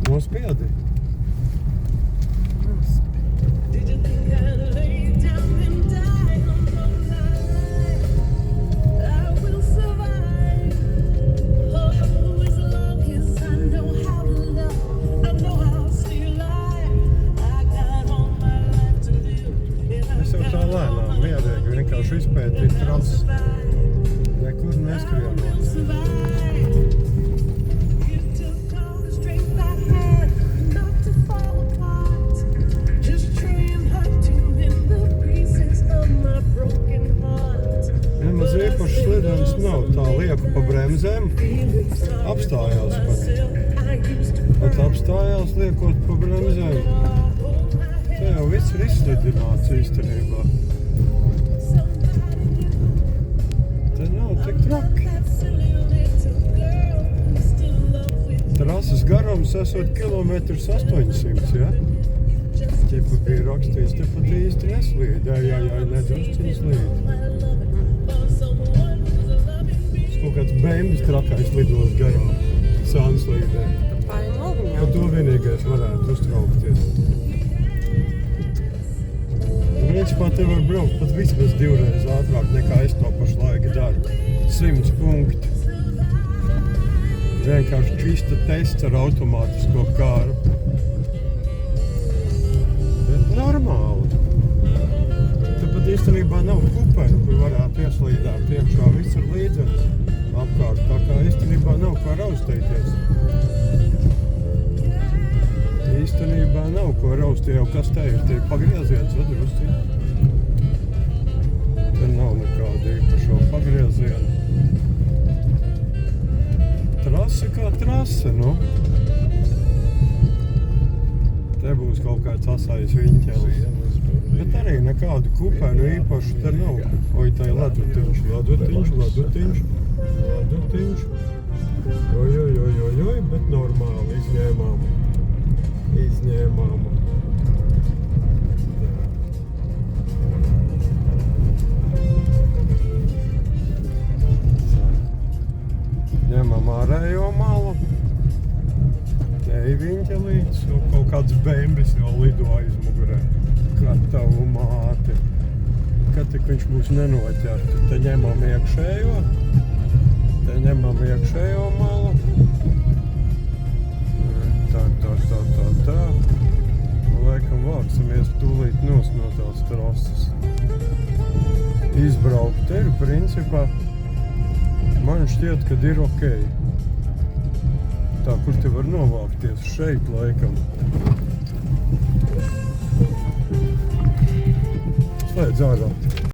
Nospiedi. Es jau tā lēnām, mierīgi vienkārši izpētīju trasi. Nekur neskrienot. Nemaz īpaši slidens nav, tā lieku pa bremzēm, apstājās pat apstājās liekot pa bremzēm. Tā jau viss ir izslidināts īstenībā. Te nav tik traki. Trases garums esot 800 km, ja? Ķipa bija rakstījis, te pat īsti neslīd, jā, nedrusciņ slīd. Kaut kāds bembis trakais lidos garām, sānslīdē. Par to vienīgais varētu uztraukties. Principā te var braukt pat vismaz 2 reizes ātrāk nekā es to pašu laiku daru. 100 punkti. Vienkārši čista tests ar automātisko kāru. Bet normāli. Te pat īstenībā nav kupēnu, kur varētu ieslīdāt iekšā. Viss ir līdzenis apkārt, tā kā īstenībā nav ko raustēties. Īstenībā nav ko raust, jau kas te ir, tie pagrieziens vadrusci. Te nav nekāda īpašo pagriezienu. Trase kā trase, nu. Te būs kaut kāds asais viņķelis. Bet arī nekādu kupēnu īpašu te nav. Oi, tai ledutiņš. Oi, bet normāli izņēmām. Ņemam ārējo malu. Te ir viņķelīts, kaut kāds bembis jau lido aizmugurē. Kā tavu māti. Kad tik viņš būs nenoķert, te ņemam iekšējo. Te ņemam iekšējo malu. Tā. Laikam vāksimies tūlīt nos no tās trases. Izbraukt ir, principā, man šķiet, kad ir ok. Tā, kur te var novākties? Šeit, laikam. Slēdz ārā.